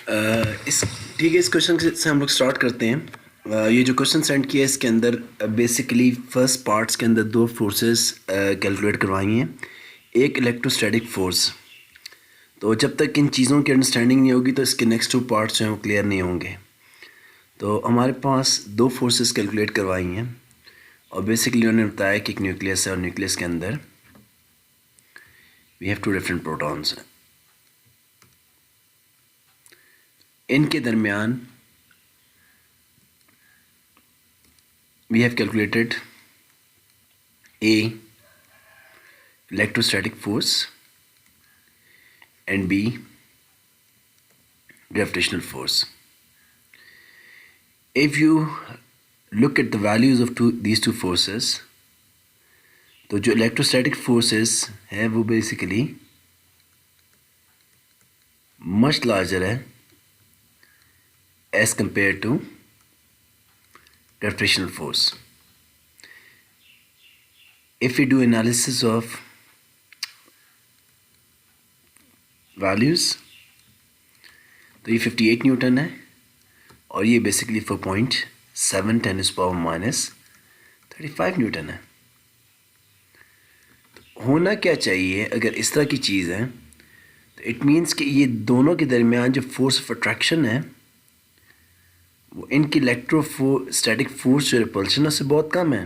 इस ठीक है, इस क्वेश्चन से हम लोग स्टार्ट करते हैं। ये जो क्वेश्चन सेंड किया है इसके अंदर बेसिकली फर्स्ट पार्ट्स के अंदर दो फोर्सेस कैलकुलेट करवाई हैं। एक इलेक्ट्रोस्टैटिक फोर्स। तो जब तक इन चीज़ों की अंडरस्टैंडिंग नहीं होगी तो इसके नेक्स्ट टू पार्ट्स जो हैं वो क्लियर नहीं होंगे। तो हमारे पास दो फोर्सेस कैलकुलेट करवाई हैं और बेसिकली उन्होंने बताया कि एक न्यूक्लियस है और न्यूक्लियस के अंदर we have two different protons. इनके दरमियान we have calculated A electrostatic force and B gravitational force. If you look at the values of these two forces, तो जो electrostatic forces है वो basically much larger है as compared to gravitational force. If we do analysis of values, तो ये 58 Newton है और ये बेसिकली 4.7 10⁻⁻35 न्यूटन है। होना क्या चाहिए अगर इस तरह की चीज़ है, तो इट मीन्स कि ये दोनों के दरमियान जो फोर्स ऑफ अट्रैक्शन है वो इनकी इलेक्ट्रोस्टैटिक फोर्स जो रिपल्शन उससे बहुत कम है।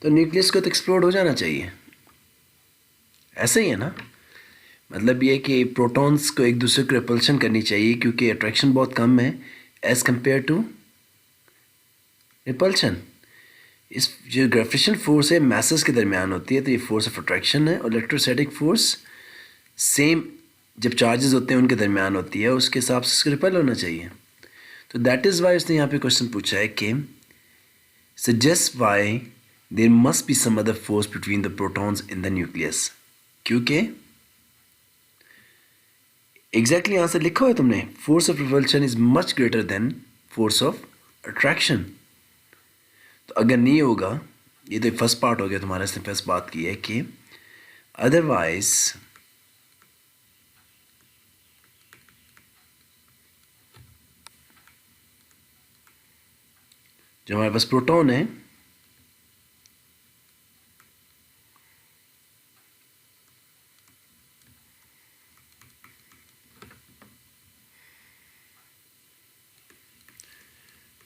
तो न्यूक्लियस को तो एक्सप्लोड हो जाना चाहिए। ऐसा ही है ना, मतलब ये कि प्रोटॉन्स को एक दूसरे को रिपल्शन करनी चाहिए क्योंकि अट्रैक्शन बहुत कम है एज़ कंपेयर टू रिपल्शन। इस जो ग्रेविटेशनल फोर्स है मैसेस के दरमियान होती है, तो ये फोर्स ऑफ अट्रैक्शन है और इलेक्ट्रोस्टैटिक फोर्स सेम जब चार्जेस होते हैं उनके दरमियान होती है, उसके हिसाब से उसको रिपल होना चाहिए। तो दैट इज़ वाई उसने यहाँ पे क्वेश्चन पूछा है कि suggest why there must be some other force between the protons in the nucleus. क्योंकि एग्जैक्टली आंसर लिखा हुआ है तुमने, force of repulsion is much greater than force of attraction. तो अगर नहीं होगा, ये तो फर्स्ट पार्ट हो गया तुम्हारा, इसने फर्स्ट बात की है कि अदरवाइज जो हमारे पास प्रोटॉन है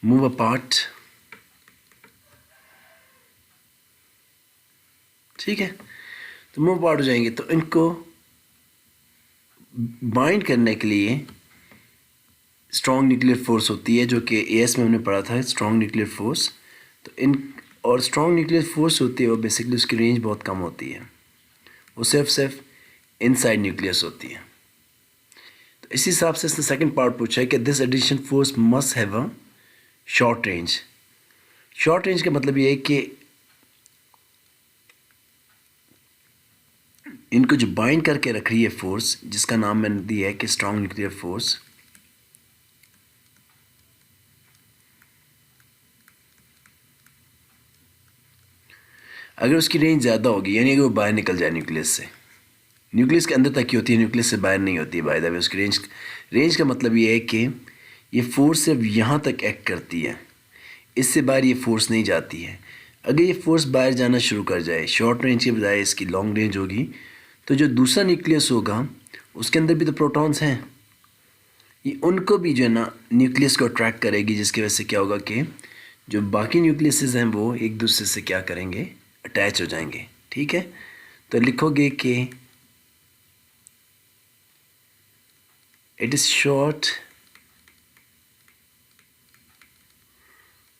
मूव अपार्ट, ठीक है, तो मूव अपार्ट हो जाएंगे। तो इनको बाइंड करने के लिए स्ट्रॉन्ग न्यूक्लियर फोर्स होती है, जो कि एएस में हमने पढ़ा था, स्ट्रॉन्ग न्यूक्लियर फोर्स। तो इन और स्ट्रॉन्ग न्यूक्लियर फोर्स होती है और बेसिकली उसकी रेंज बहुत कम होती है, वो सिर्फ इनसाइड न्यूक्लियस होती है। तो इसी हिसाब से इसने सेकंड पार्ट पूछा है कि this addition force must have a short range. Short range का मतलब ये है कि इनको जो बाइंड करके रख रही है फोर्स, जिसका नाम मैंने दिया है कि स्ट्रॉन्ग न्यूक्लियर फोर्स, अगर उसकी रेंज ज़्यादा होगी, यानी अगर वो बाहर निकल जाए न्यूक्लियस से, न्यूक्लियस के अंदर तक ही होती है, न्यूक्लियस से बाहर नहीं होती है बाय द वे, उसकी रेंज का मतलब ये है कि ये फोर्स सिर्फ यहाँ तक एक्ट करती है, इससे बाहर ये फोर्स नहीं जाती है। अगर ये फोर्स बाहर जाना शुरू कर जाए, शॉर्ट रेंज के बजाय इसकी लॉन्ग रेंज होगी, तो जो दूसरा न्यूक्लियस होगा उसके अंदर भी तो प्रोटॉन्स हैं, ये उनको भी जो है ना न्यूक्लियस को अट्रैक्ट करेगी, जिसकी वजह से क्या होगा कि जो बाकी न्यूक्लियसेस हैं वो एक दूसरे से क्या करेंगे, अटैच हो जाएंगे। ठीक है, तो लिखोगे कि it is short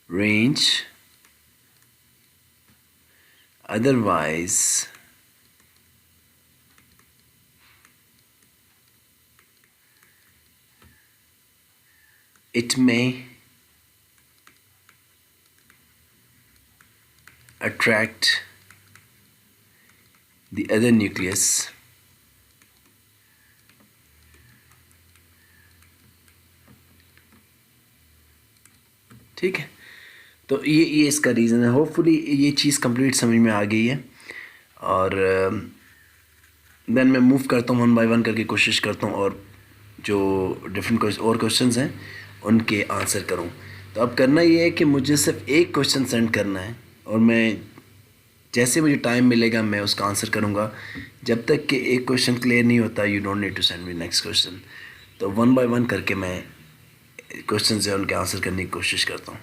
range, otherwise it may attract the other nucleus ठीक है। तो ये इसका रीज़न है। होपफुली ये चीज़ कंप्लीट समझ में आ गई है और देन मैं मूव करता हूँ, वन बाय वन करके कोशिश करता हूँ और जो डिफरेंट और क्वेश्चंस हैं उनके आंसर करूं। तो अब करना ये है कि मुझे सिर्फ एक क्वेश्चन सेंड करना है और मैं जैसे मुझे टाइम मिलेगा मैं उसका आंसर करूंगा। जब तक कि एक क्वेश्चन क्लियर नहीं होता you don't need to send me next question. तो 1 बाय 1 करके मैं क्वेश्चन जो है उनके आंसर करने की कोशिश करता हूँ।